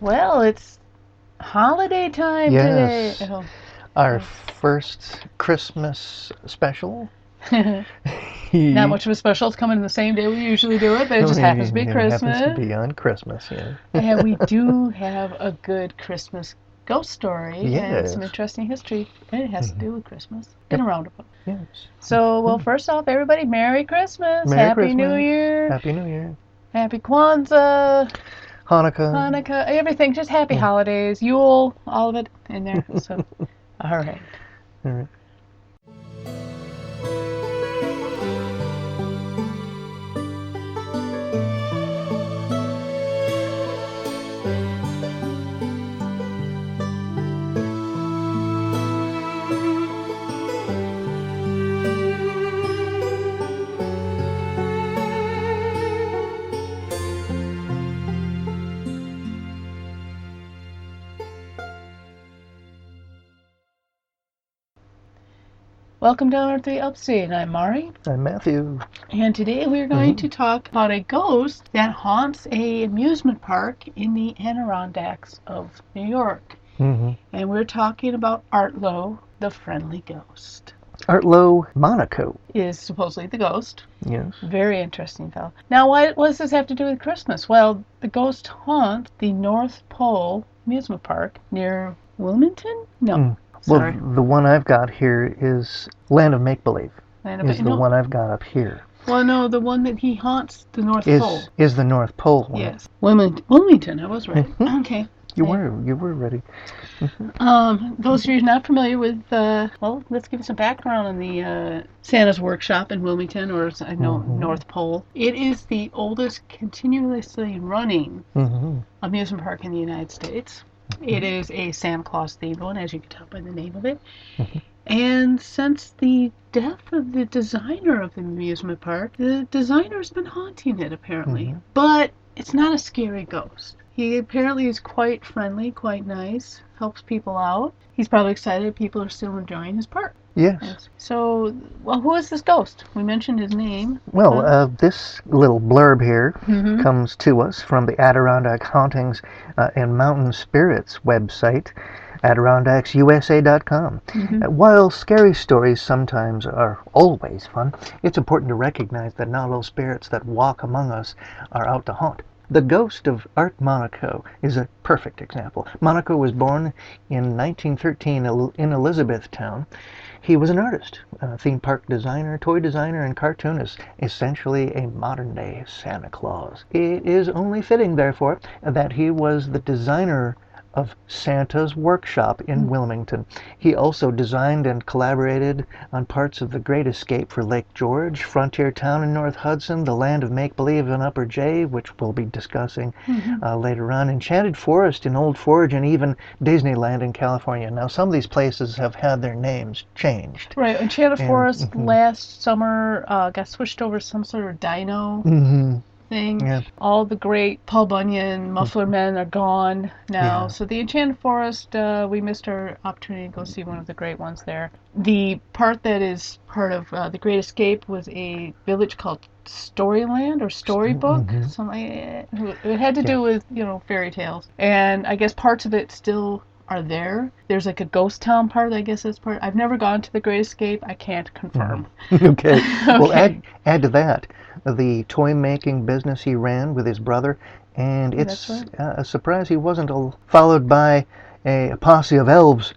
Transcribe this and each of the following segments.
Well, it's holiday time Yes. today. Oh. Our first Christmas special. Not much of a special. It's coming the same day we usually do it, but it just happens to be It Christmas. happens to be on Christmas, yeah. And we do have a good Christmas ghost story and some interesting history. And it has to do with Christmas in a roundabout. Yes. So, well, first off, everybody, Merry Christmas. Merry Happy Christmas. New Year. Happy New Year. Happy Kwanzaa. Hanukkah. Everything. Just happy holidays. Yule, all of it in there. So, all right. All right. Welcome to Art3Epi10. I'm Mari. I'm Matthew. And today we're going to talk about a ghost that haunts an amusement park in the Adirondacks of New York. And we're talking about Arto, the friendly ghost. Arto Monaco Is supposedly the ghost. Yes. Very interesting fellow. Now, what does this have to do with Christmas? Well, the ghost haunts the North Pole amusement park near Wilmington? No. Sorry. Well, the one I've got here is Land of Make-Believe. Is the one I've got up here. Well, no, the one that he haunts, the North Pole. Is the North Pole one. Yes. Wilmington, I was right. Okay. You were ready. Those of you not familiar with, well, let's give you some background on the Santa's Workshop in Wilmington, or I know North Pole. It is the oldest continuously running amusement park in the United States. It is a Santa Claus themed one, as you can tell by the name of it. And since the death of the designer of the amusement park, the designer's been haunting it, apparently. But it's not a scary ghost. He apparently is quite friendly, quite nice, helps people out. He's probably excited people are still enjoying his park. Yes. So, well, who is this ghost? We mentioned his name. Well, this little blurb here comes to us from the Adirondack Hauntings and Mountain Spirits website, AdirondacksUSA.com. While scary stories sometimes are always fun, it's important to recognize that not all spirits that walk among us are out to haunt. The ghost of Art Monaco is a perfect example. Monaco was born in 1913 in Elizabethtown. He was an artist, a theme park designer, toy designer, and cartoonist, essentially a modern-day Santa Claus. It is only fitting, therefore, that he was the designer of Santa's Workshop in Wilmington. He also designed and collaborated on parts of The Great Escape for Lake George, Frontier Town in North Hudson, the Land of Make-Believe in Upper J, which we'll be discussing later on, Enchanted Forest in Old Forge, and even Disneyland in California. Now, some of these places have had their names changed. Right, Enchanted Forest last summer got switched over to some sort of dino thing. Yeah. All the great Paul Bunyan, Muffler Men are gone now. Yeah. So the Enchanted Forest, we missed our opportunity to go see one of the great ones there. The part that is part of The Great Escape was a village called Storyland or Storybook. Something it had to do with, fairy tales. And I guess parts of it still are there. There's like a ghost town part, I guess that's part. I've never gone to The Great Escape. I can't confirm. Okay. Well, add to that the toy making business he ran with his brother, and it's a surprise he wasn't followed by a posse of elves.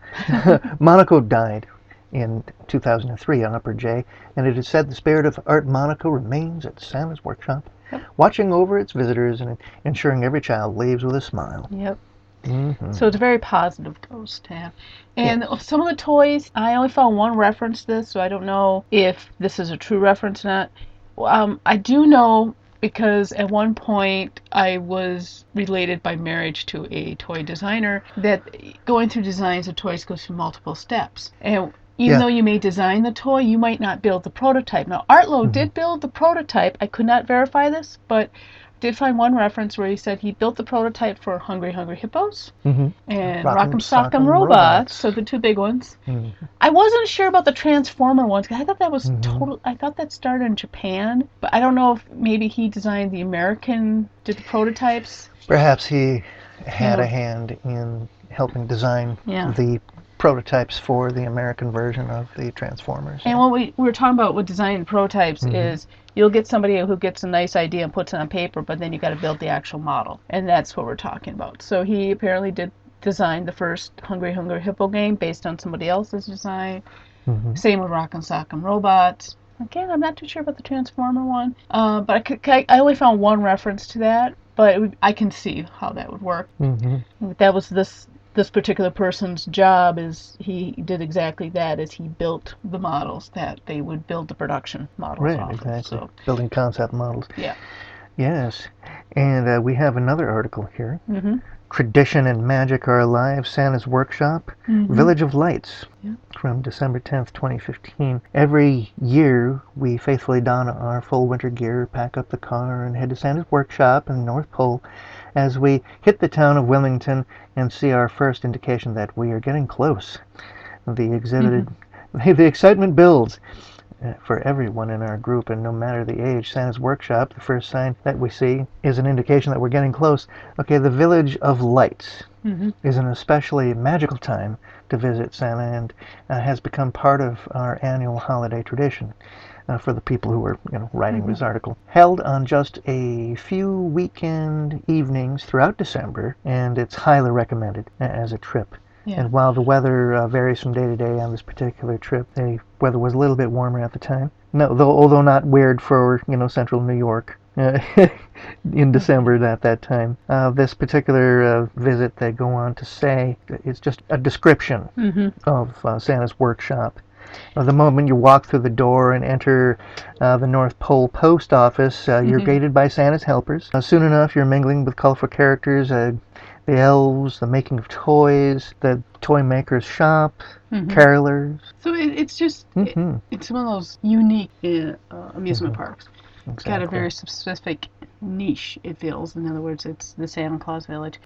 Monaco died in 2003 on Upper J, and it is said the spirit of Art Monaco remains at Santa's Workshop, watching over its visitors and ensuring every child leaves with a smile. Yep. So it's a very positive ghost to have. And some of the toys, I only found one reference to this, so I don't know if this is a true reference or not. I do know because at one point I was related by marriage to a toy designer that going through designs of toys goes through multiple steps. And even though you may design the toy, you might not build the prototype. Now, Arto did build the prototype. I could not verify this, but did find one reference where he said he built the prototype for Hungry Hungry Hippos and Rock'em Sock'em Robots, so the two big ones. I wasn't sure about the Transformer ones, because I thought that was I thought that started in Japan, but I don't know if maybe he designed the American, did the prototypes. Perhaps he had a hand in helping design Yeah. the prototypes for the American version of the Transformers. And what we were talking about with designing prototypes is you'll get somebody who gets a nice idea and puts it on paper, but then you got to build the actual model, and that's what we're talking about. So he apparently did design the first Hungry Hungry Hippo game based on somebody else's design. Same with Rock and Sock and Robots. Again, I'm not too sure about the Transformer one, but I only found one reference to that, but I can see how that would work. That was this particular person's job, is he did exactly that, is he built the models that they would build the production models off exactly. of. So, building concept models. yeah. Yes. And we have another article here. Tradition and Magic Are Alive, Santa's Workshop, Village of Lights, from December 10th, 2015. Every year, we faithfully don our full winter gear, pack up the car, and head to Santa's Workshop in the North Pole as we hit the town of Wilmington and see our first indication that we are getting close. The excitement builds for everyone in our group, and no matter the age. Santa's Workshop, the first sign that we see, is an indication that we're getting close. Okay, the Village of Lights is an especially magical time to visit Santa, and has become part of our annual holiday tradition. For the people who are writing this article. Held on just a few weekend evenings throughout December, and it's highly recommended as a trip. And while the weather varies from day to day on this particular trip, the weather was a little bit warmer at the time. Although not weird for central New York in December at that time. This particular visit, they go on to say, it's just a description of Santa's Workshop. The moment you walk through the door and enter the North Pole Post Office, you're greeted by Santa's helpers. Soon enough, you're mingling with colorful characters, the elves, the making of toys, the toy maker's shop, carolers. So it's just, it's one of those unique amusement parks. It's got a very specific niche, it feels. In other words, it's the Santa Claus Village.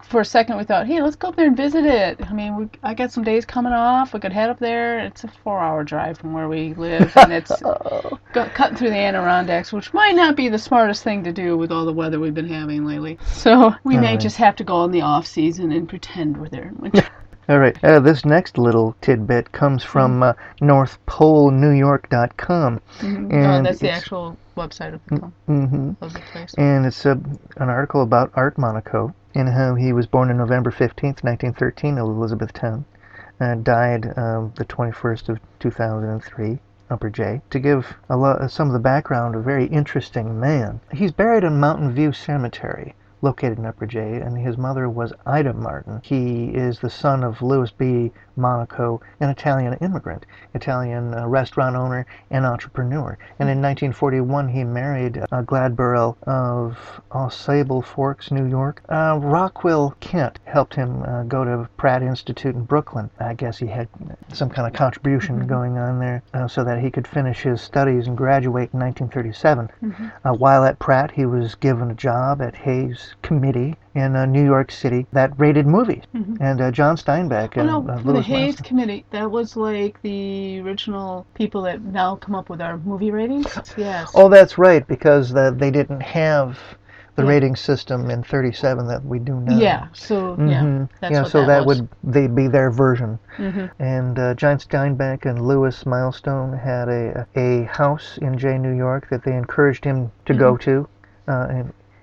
For a second, we thought, hey, let's go up there and visit it. I mean, I got some days coming off. We could head up there. It's a 4-hour drive from where we live, and it's cutting through the Adirondacks, which might not be the smartest thing to do with all the weather we've been having lately. So we may just have to go in the off season and pretend we're there in winter. All right. This next little tidbit comes from NorthPoleNewYork.com. And that's the actual website of the place. And it's an article about Art Monaco and how he was born on November 15th, 1913 in Elizabethtown, and died the 21st of 2003. Upper J. To give some of the background, a very interesting man. He's buried in Mountain View Cemetery, located in Upper J, and his mother was Ida Martin. He is the son of Louis B. Monaco, an Italian immigrant, Italian restaurant owner and entrepreneur. And in 1941, he married Gladborough of Sable Forks, New York. Rockwell Kent helped him go to Pratt Institute in Brooklyn. I guess he had some kind of contribution going on there so that he could finish his studies and graduate in 1937. While at Pratt, he was given a job at Hayes Committee in New York City that rated movies. And John Steinbeck the Hayes Committee, that was like the original people that now come up with our movie ratings? Yes. Oh, that's right, because they didn't have the rating system in 37 that we do now. Yeah, so that's what so that would be their version. And John Steinbeck and Louis Milestone had a house in New York that they encouraged him to go to,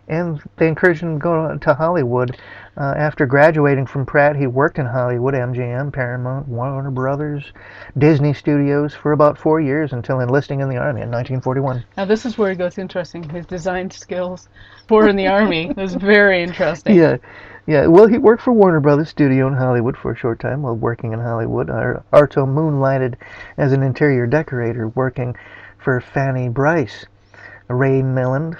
and they encouraged him to go to Hollywood. After graduating from Pratt, he worked in Hollywood, MGM, Paramount, Warner Brothers, Disney Studios for about 4 years until enlisting in the Army in 1941. Now this is where it goes interesting. His design skills for in the Army was very interesting. Yeah. Well, he worked for Warner Brothers Studio in Hollywood for a short time. While working in Hollywood, Arto moonlighted as an interior decorator, working for Fanny Brice, Ray Milland,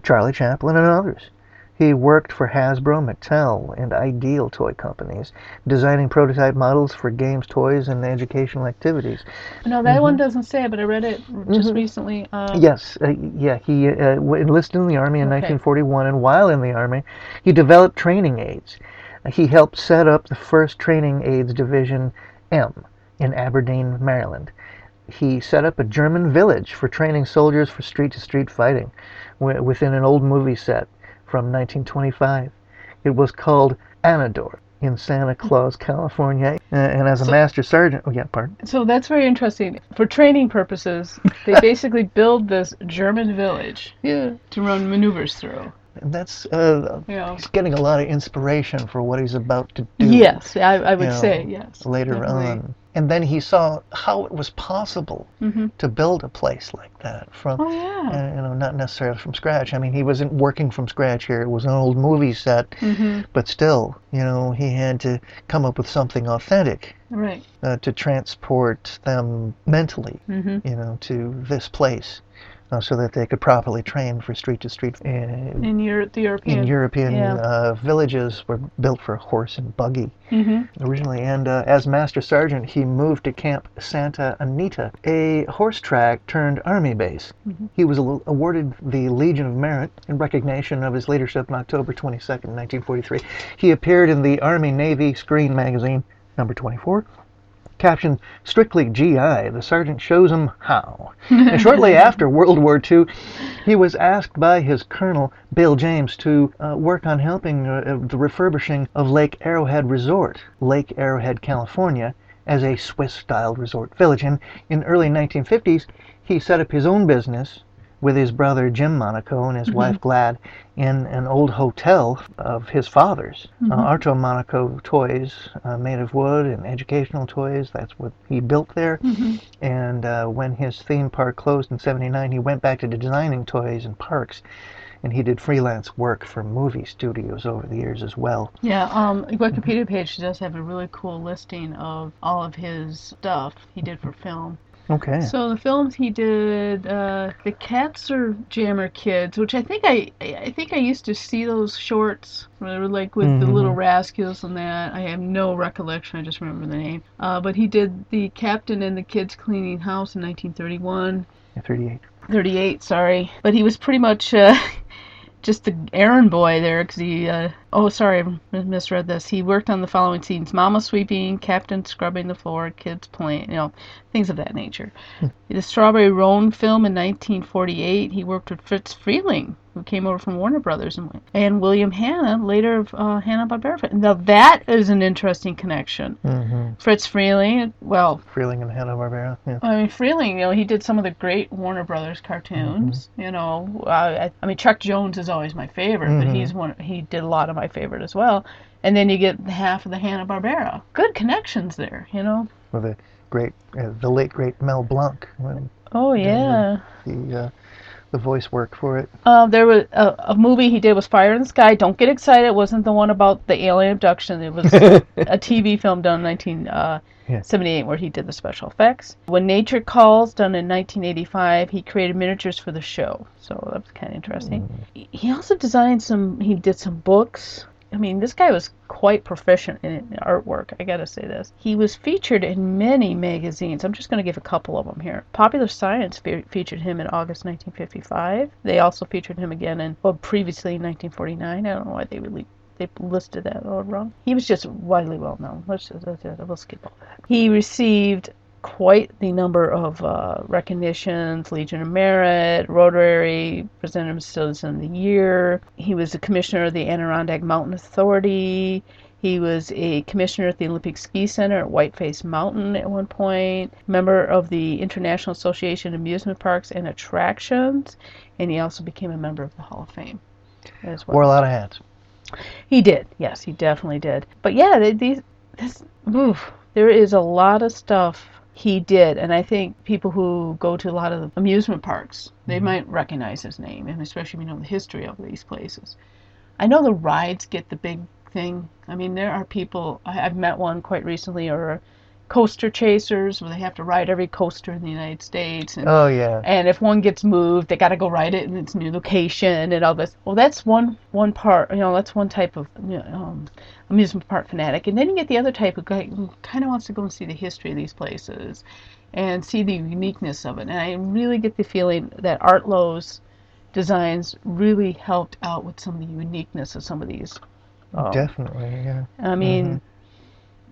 Charlie Chaplin, and others. He worked for Hasbro, Mattel, and Ideal toy companies, designing prototype models for games, toys, and educational activities. No, that one doesn't say it, but I read it just recently. Yes, he enlisted in the Army in 1941, and while in the Army, he developed training aids. He helped set up the first Training Aids Division M in Aberdeen, Maryland. He set up a German village for training soldiers for street-to-street fighting within an old movie set from 1925. It was called Anador in Santa Claus, California. And as a master sergeant... Oh, yeah, pardon. So that's very interesting. For training purposes, they basically build this German village to run maneuvers through. And that's he's getting a lot of inspiration for what he's about to do. Yes, I would say, yes. Later definitely. on. And then he saw how it was possible to build a place like that from, not necessarily from scratch. I mean, he wasn't working from scratch here. It was an old movie set, but still, he had to come up with something authentic, right, to transport them mentally, to this place. So that they could properly train for street-to-street. In European villages were built for horse and buggy originally. And as Master Sergeant, he moved to Camp Santa Anita, a horse track turned army base. He was awarded the Legion of Merit in recognition of his leadership on October 22nd, 1943. He appeared in the Army-Navy Screen magazine, number 24. Captioned, "Strictly GI, the sergeant shows him how." And shortly after World War II, he was asked by his colonel, Bill James, to work on helping the refurbishing of Lake Arrowhead Resort, Lake Arrowhead, California, as a Swiss-style resort village. And in early 1950s, he set up his own business with his brother Jim Monaco and his wife Glad in an old hotel of his father's. Arto Monaco toys made of wood and educational toys, that's what he built there. And when his theme park closed in 1979, he went back to designing toys and parks. And he did freelance work for movie studios over the years as well. Yeah, Wikipedia page does have a really cool listing of all of his stuff he did for film. Okay. So the films he did, the Cats Are Jammer Kids, which I think I used to see those shorts, where they were like with the little rascals and that. I have no recollection. I just remember the name. But he did The Captain and the Kids Cleaning House in 1931. 38. 38, sorry. But he was pretty much just the errand boy there, because he, I misread this. He worked on the following scenes: Mama sweeping, Captain scrubbing the floor, kids playing, things of that nature. The Strawberry Roan film in 1948, he worked with Fritz Freeling, who came over from Warner Brothers, and William Hanna, later of Hanna-Barbera. Now that is an interesting connection. Fritz Freeling, Freeling and Hanna-Barbera, yeah. I mean, Freeling, he did some of the great Warner Brothers cartoons. I mean, Chuck Jones is always my favorite, but he did a lot of my favorite as well. And then you get half of the Hanna-Barbera. Good connections there, With the late great Mel Blanc. Oh yeah. The voice work for it. There was a movie he did was Fire in the Sky. Don't get excited. It wasn't the one about the alien abduction. It was a TV film done in 1978 where he did the special effects. When Nature Calls, done in 1985, he created miniatures for the show. So that was kind of interesting. He also designed he did some books. I mean, this guy was quite proficient in artwork, I gotta say this. He was featured in many magazines. I'm just going to give a couple of them here. Popular Science featured him in August 1955. They also featured him again previously in 1949. I don't know why they listed that all wrong. He was just widely well known. We'll skip all that. He received quite the number of recognitions: Legion of Merit, Rotary, Presented as Citizen of the Year. He was a commissioner of the Adirondack Mountain Authority. He was a commissioner at the Olympic Ski Center at Whiteface Mountain at one point, member of the International Association of Amusement Parks and Attractions, and he also became a member of the Hall of Fame as well. Wore a lot of hats. He did. Yes, he definitely did. But yeah, there is a lot of stuff he did, and I think people who go to a lot of amusement parks, they might recognize his name, and especially if you know the history of these places. I know the rides get the big thing. I mean, there are people, I've met one quite recently, or coaster chasers, where they have to ride every coaster in the United States. And, and if one gets moved, they got to go ride it in its new location and all this. Well, that's one part, that's one type of amusement park fanatic. And then you get the other type of guy who kind of wants to go and see the history of these places and see the uniqueness of it. And I really get the feeling that Art Lowe's designs really helped out with some of the uniqueness of some of these. Definitely, yeah. I mean,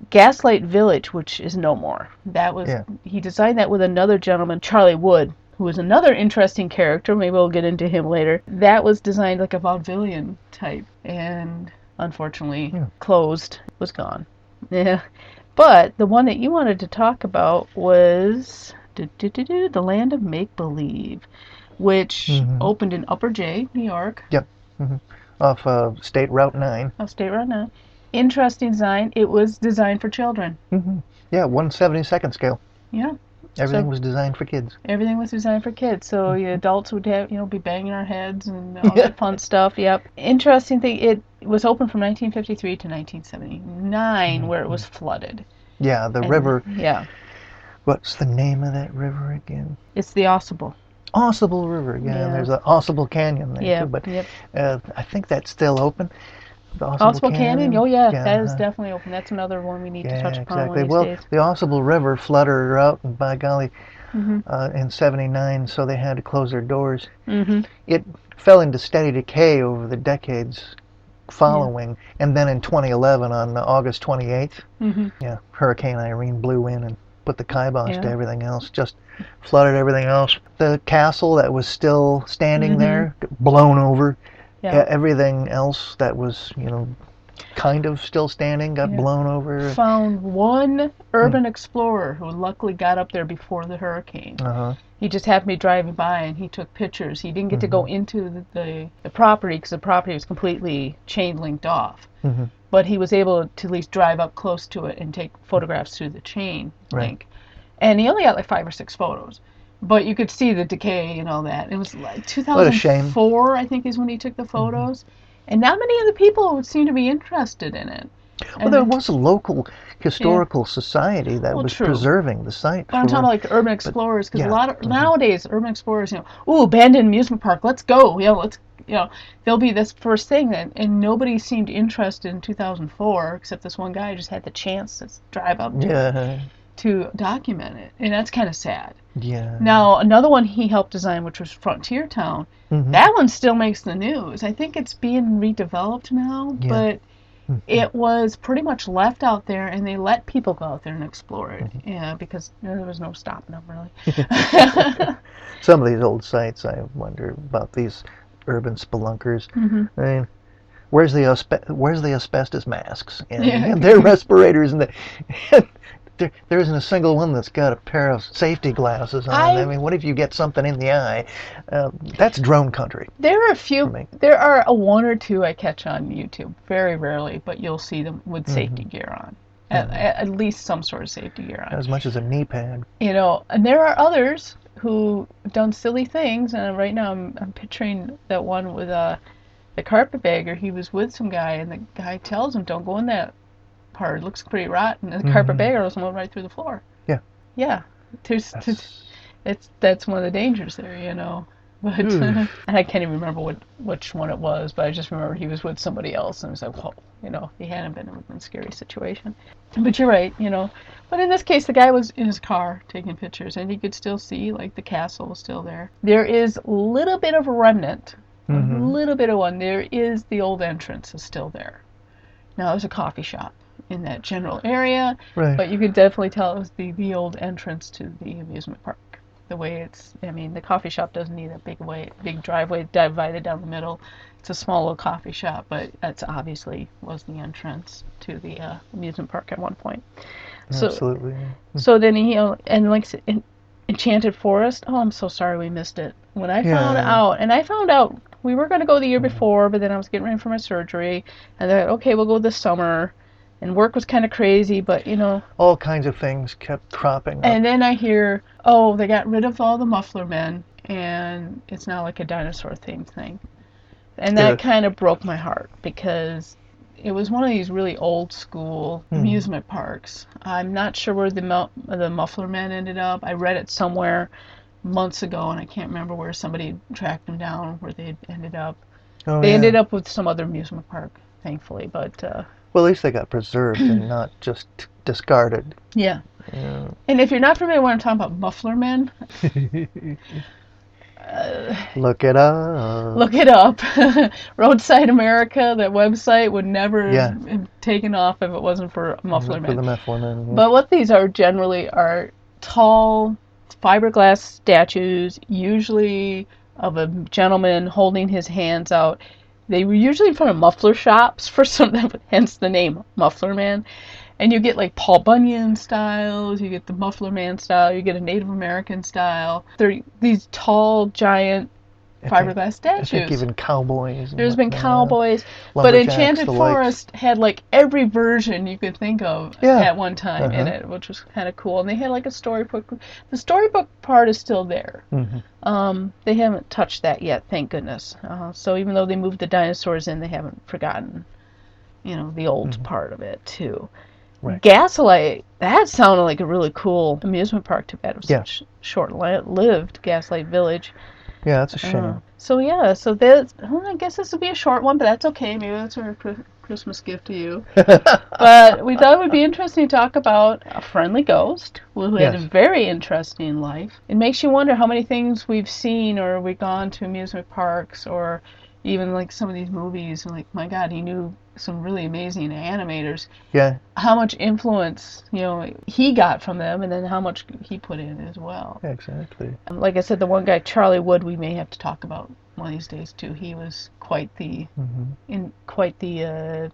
Gaslight Village, which is no more. That was he designed that with another gentleman, Charlie Wood, who was another interesting character. Maybe we'll get into him later. That was designed like a vaudevillian type, and unfortunately closed, was gone. Yeah. But the one that you wanted to talk about was the Land of Make-Believe, which opened in Upper J, New York. Yep. Off State Route 9. Off State Route 9. Interesting design. It was designed for children. Yeah, 1/72nd scale. Yeah. Everything was designed for kids. Everything was designed for kids. So the adults would have, be banging our heads and all that fun stuff. Yep. Interesting thing, it was open from 1953 to 1979, where it was flooded. Yeah, the river. Yeah. What's the name of that river again? It's the Sable. Sable River, and there's a Sable Canyon there too. But I think that's still open. The Sable Canyon? Oh yeah, that is definitely open. That's another one we need to touch upon one of these days. The Sable River flooded her out, and by golly, in '79, so they had to close their doors. It fell into steady decay over the decades following, and then in 2011, on August 28th, Hurricane Irene blew in and put the kibosh to everything else, just flooded everything else. The castle that was still standing there, blown over. Everything else that was, kind of still standing got blown over. Found one urban explorer who luckily got up there before the hurricane. He just happened to be driving by and he took pictures. He didn't get to go into the property because the property was completely chain linked off. But he was able to at least drive up close to it and take photographs through the chain link. And he only got like 5 or 6 photos. But you could see the decay and all that. It was like 2004, I think, is when he took the photos. And not many of the people would seem to be interested in it. Well, there was a local historical society that was preserving the site. But I'm talking about like urban explorers, because a lot of nowadays urban explorers, ooh, abandoned amusement park, let's go, they'll be this first thing, and nobody seemed interested in 2004, except this one guy just had the chance to drive up to document it, and that's kind of sad. Now, another one he helped design, which was Frontier Town, that one still makes the news. I think it's being redeveloped now, but it was pretty much left out there, and they let people go out there and explore it, because there was no stopping them, really. Some of these old sites, I wonder about these urban spelunkers. I mean, where's the asbestos masks and their respirators and there isn't a single one that's got a pair of safety glasses on. I mean, what if you get something in the eye? That's drone country. There are a few. There are a one or two I catch on YouTube, very rarely, but you'll see them with safety gear on. At least some sort of safety gear on. As much as a knee pad. And there are others who have done silly things, and right now I'm picturing that one with the carpetbagger. He was with some guy, and the guy tells him, don't go in that part, it looks pretty rotten, and the carpetbagger was went right through the floor. That's one of the dangers there, but and I can't even remember which one it was, but I just remember he was with somebody else, and I was like, whoa, he hadn't been in a scary situation. But you're right, but in this case the guy was in his car taking pictures, and he could still see like the castle was still there. There is a little bit of a remnant, a little bit of one. There is the old entrance is still there. Now there's a coffee shop in that general area, but you could definitely tell it was the old entrance to the amusement park. The way the coffee shop doesn't need a big driveway divided down the middle. It's a small little coffee shop, but that's obviously was the entrance to the amusement park at one point. Absolutely. So then and like Enchanted Forest. Oh, I'm so sorry we missed it. When I found out, we were going to go the year before, but then I was getting ready for my surgery, and they're like, okay, we'll go this summer. And work was kind of crazy, but all kinds of things kept cropping up. And then I hear, they got rid of all the Muffler Men, and it's now like a dinosaur themed thing. And that kind of broke my heart, because it was one of these really old school amusement parks. I'm not sure where the Muffler Men ended up. I read it somewhere months ago, and I can't remember where somebody tracked them down, where they ended up. They ended up with some other amusement park, thankfully, but well, at least they got preserved and not just discarded. Yeah. And if you're not familiar with what I'm talking about, Muffler Men, look it up. Look it up. Roadside America, that website would never have taken off if it wasn't for Muffler Men. For the Muffler Men. But what these are generally are tall fiberglass statues, usually of a gentleman holding his hands out. they were usually in front of muffler shops for some, hence the name Muffler Man. And you get like Paul Bunyan styles, you get the Muffler Man style, you get a Native American style. They're these tall, giant fiberglass statues. I think even cowboys. There's been cowboys, but Enchanted Forest had like every version you could think of at one time in it, which was kind of cool. And they had like a storybook. The storybook part is still there. They haven't touched that yet, thank goodness. So even though they moved the dinosaurs in, they haven't forgotten, the old part of it too. Right. Gaslight, that sounded like a really cool amusement park. Too bad it was such short-lived, Gaslight Village. Yeah, that's a shame. So I guess this will be a short one, but that's okay. Maybe that's our Christmas gift to you. But we thought it would be interesting to talk about a friendly ghost who had a very interesting life. It makes you wonder how many things we've seen or we've gone to amusement parks or even like some of these movies. And like, my God, he knew some really amazing animators. Yeah. How much influence, he got from them, and then how much he put in as well. Yeah, exactly. Like I said, the one guy, Charlie Wood, we may have to talk about one of these days too. He was quite the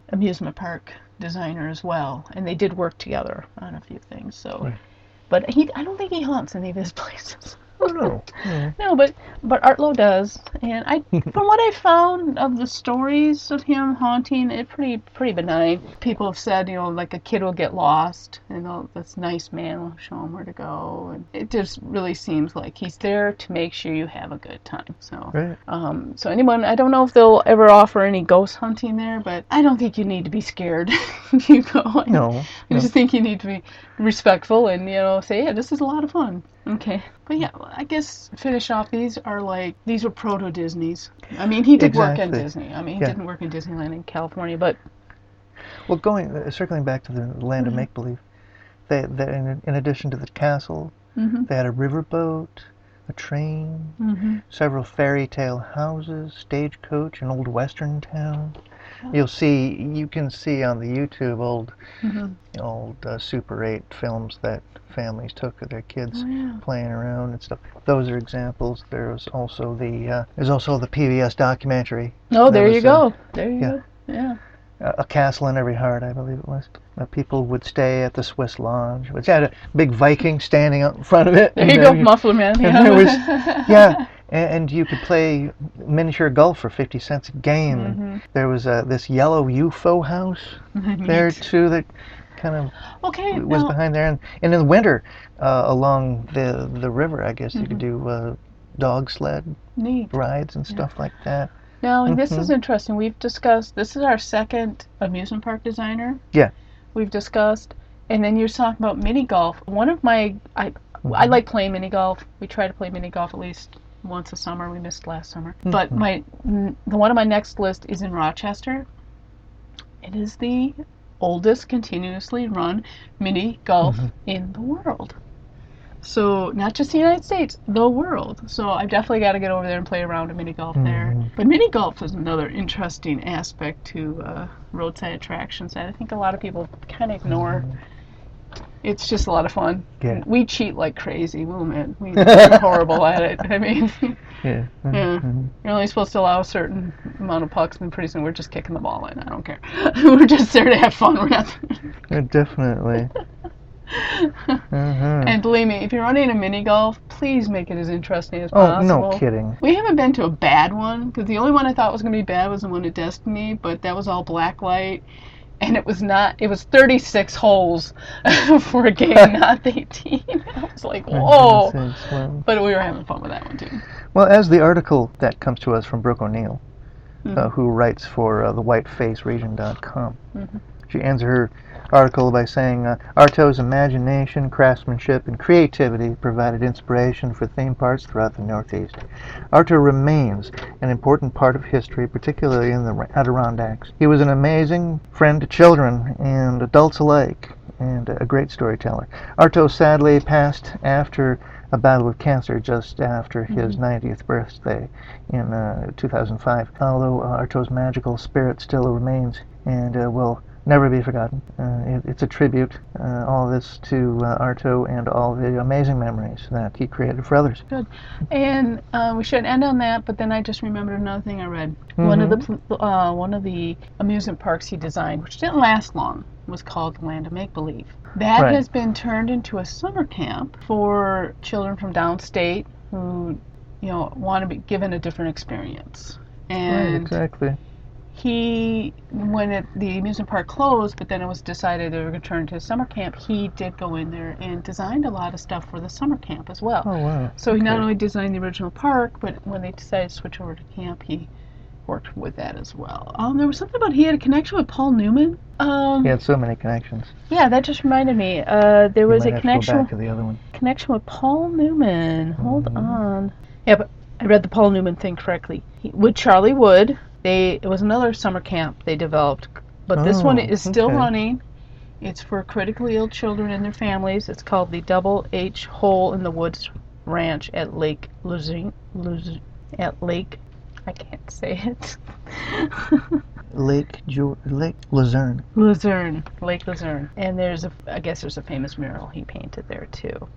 amusement park designer as well, and they did work together on a few things. So, right. But I don't think he haunts any of his places. Oh, no. Yeah. No, but Art Lowe does, and from what I found of the stories of him haunting, it's pretty benign. People have said, like a kid will get lost, and this nice man will show him where to go, and it just really seems like he's there to make sure you have a good time. So, right. So anyone, I don't know if they'll ever offer any ghost hunting there, but I don't think you need to be scared if you go. No. I just think you need to be respectful and say, yeah, this is a lot of fun. Okay. But yeah, I guess finish off, these were proto Disneys. I mean, he did work in Disney. I mean, he didn't work in Disneyland in California, but well, circling back to the land of make believe, they in addition to the castle, they had a riverboat, a train, several fairy tale houses, stagecoach, an old western town. You can see on the YouTube old Super 8 films that families took of their kids playing around and stuff. Those are examples. There's also the PBS documentary. Oh, there you go. There you go. Yeah. A Castle in Every Heart, I believe it was. People would stay at the Swiss Lodge, which had a big Viking standing out in front of it. There you go, Muffler Man. And there was, and you could play miniature golf for 50 cents a game. And there was this yellow UFO house there too that kind of was behind there. And in the winter, along the river, I guess you could do dog sled rides and stuff like that. Now, this is interesting. We've discussed, this is our second amusement park designer. Yeah. We've discussed, and then you're talking about mini golf. One of my, I like playing mini golf. We try to play mini golf at least once a summer. We missed last summer. But the one on my next list is in Rochester. It is the oldest continuously run mini golf in the world. So, not just the United States, the world. So, I've definitely got to get over there and play around a mini golf there. But mini golf is another interesting aspect to roadside attractions that I think a lot of people kind of ignore. It's just a lot of fun. Yeah. We cheat like crazy. Oh, man. We're horrible at it. I mean, you're only supposed to allow a certain amount of pucks, and pretty soon we're just kicking the ball in. I don't care. We're just there to have fun. We're not. Definitely. And believe me, if you're running a mini golf, please make it as interesting as possible. Oh, no kidding. We haven't been to a bad one, because the only one I thought was going to be bad was the one at Destiny, but that was all black light, and it was not. It was 36 holes for a game, not 18. I was like, whoa. But we were having fun with that one, too. Well, as the article that comes to us from Brooke O'Neill, who writes for thewhitefaceregion.com, she ends her article by saying, Arto's imagination, craftsmanship, and creativity provided inspiration for theme parks throughout the Northeast. Arto remains an important part of history, particularly in the Adirondacks. He was an amazing friend to children and adults alike, and a great storyteller. Arto sadly passed after a battle with cancer just after his 90th birthday in 2005. Although Arto's magical spirit still remains and will never be forgotten. It's a tribute, all this to Arto and all the amazing memories that he created for others. Good. And we should end on that, but then I just remembered another thing I read. One of the amusement parks he designed, which didn't last long, was called Land of Make-Believe. That has been turned into a summer camp for children from downstate who, want to be given a different experience. And right, exactly. When the amusement park closed, but then it was decided they were going to turn into a summer camp, he did go in there and designed a lot of stuff for the summer camp as well. Oh, wow. So he not only designed the original park, but when they decided to switch over to camp, he worked with that as well. There was something about he had a connection with Paul Newman. He had so many connections. Yeah, that just reminded me. There was a connection. Go back to the other one. Connection with Paul Newman. Hold on. Yeah, but I read the Paul Newman thing correctly. With Charlie Wood. It was another summer camp they developed, but this one is still running. It's for critically ill children and their families. It's called the Double H Hole in the Woods Ranch at Lake Luzerne. I can't say it. Lake Luzerne. Lake Luzerne. And I guess there's a famous mural he painted there too.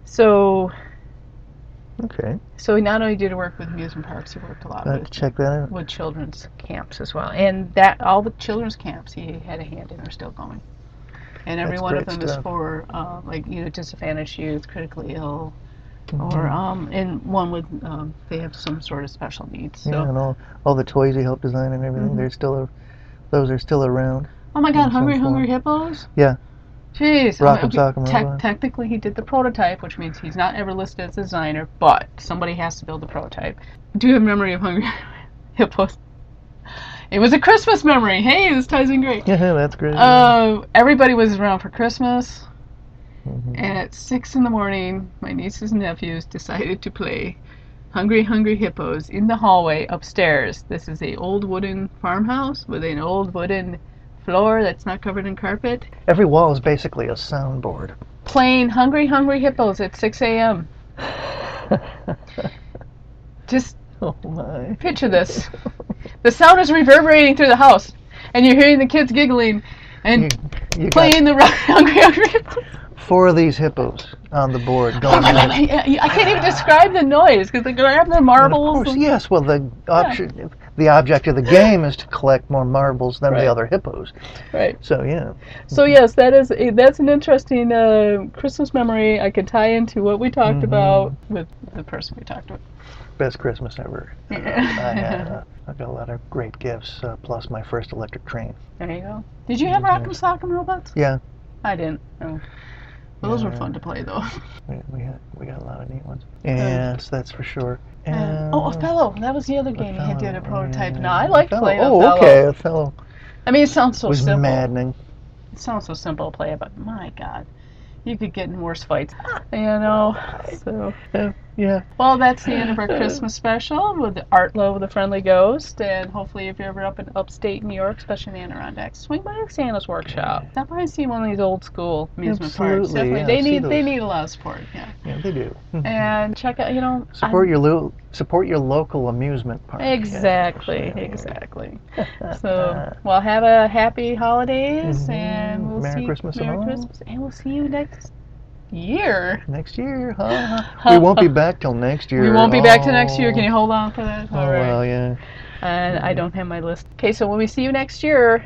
So he not only did work with amusement parks, he worked a lot with children's camps as well. And all the children's camps he had a hand in are still going. And every one of them is for disadvantaged youth, critically ill, or and one with they have some sort of special needs. So. Yeah, and all the toys he helped design and everything, those are still around. Oh my God, Hungry Hippos? Yeah. Jeez. Rock'em Sock'em Robot. Technically, he did the prototype, which means he's not ever listed as a designer, but somebody has to build the prototype. Do you have memory of Hungry Hippos? It was a Christmas memory. Hey, this ties in great. Yeah, that's great. Everybody was around for Christmas, and at 6 in the morning, my nieces and nephews decided to play Hungry Hippos in the hallway upstairs. This is a old wooden farmhouse with an old wooden floor that's not covered in carpet. Every wall is basically a soundboard. Playing Hungry Hippos at 6 a.m. Just picture this. The sound is reverberating through the house, and you're hearing the kids giggling and playing the Hungry Hippos. 4 of these hippos on the board going I can't even describe the noise because they grab their marbles. Of course, yes. Well, the object of the game is to collect more marbles than the other hippos. Right. So, yeah. So, yes, that's an interesting Christmas memory I can tie into what we talked about with the person we talked with. Best Christmas ever. I got a lot of great gifts, plus my first electric train. There you go. Did you have Rock'em Sock'em Robots? Yeah. I didn't. No. Those were fun to play, though. We got a lot of neat ones. Yes, that's for sure. Othello. That was the other game he did a prototype. No, I liked playing Othello. Oh, okay, Othello. I mean, it sounds so simple. It was maddening. It sounds so simple to play, but my God, you could get in worse fights. So. Yeah. Well, that's the end of our Christmas special with Lowe, the Friendly Ghost, and hopefully if you're ever up in upstate New York, especially in the Adirondacks, swing by Santa's Workshop. Stop by and see one of these old school amusement parks. Definitely, they need a lot of support. Yeah. Yeah, they do. And check out, support your local amusement park. Exactly. So, well, have a happy holidays, and we'll Merry Christmas, and we'll see you next year. Next year, we won't be back till next year. We won't be back till next year. Can you hold on for that? All right. Well, yeah. And I don't have my list. Okay, so when we see you next year,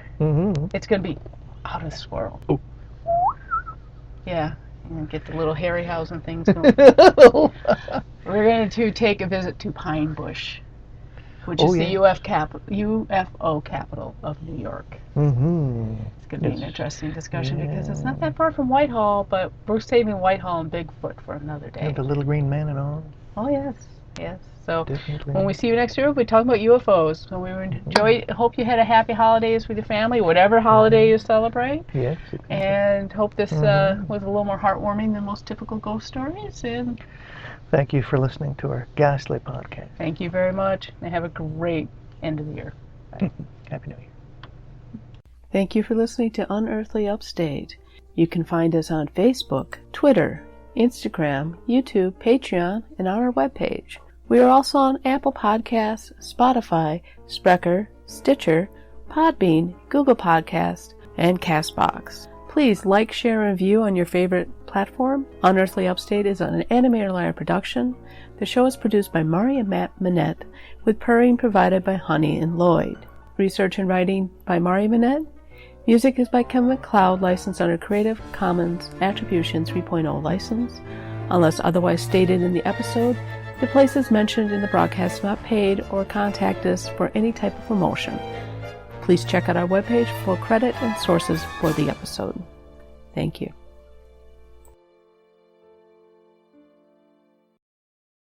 it's going to be out of this world. Oh. Yeah, and get the little Harryhausen things going. We're going to take a visit to Pine Bush, which is the UFO capital of New York. It's going to be an interesting discussion because it's not that far from Whitehall, but we're saving Whitehall and Bigfoot for another day. And the little green man and all. Oh, yes. So definitely. When we see you next year, we'll be talking about UFOs. So we hope you had a happy holidays with your family, whatever holiday you celebrate. Yes. And hope this was a little more heartwarming than most typical ghost stories. And thank you for listening to our Gaslight podcast. Thank you very much, and have a great end of the year. Bye. Happy New Year. Thank you for listening to Unearthly Upstate. You can find us on Facebook, Twitter, Instagram, YouTube, Patreon, and on our webpage. We are also on Apple Podcasts, Spotify, Spreaker, Stitcher, Podbean, Google Podcasts, and CastBox. Please like, share, and review on your favorite platform. Unearthly Upstate is an Animator Liar production. The show is produced by Mari and Matt Manette, with purring provided by Honey and Lloyd. Research and writing by Mari Manette. Music is by Kevin MacLeod, licensed under Creative Commons Attribution 3.0 license. Unless otherwise stated in the episode, the places mentioned in the broadcast are not paid or contact us for any type of promotion. Please check out our webpage for credit and sources for the episode. Thank you.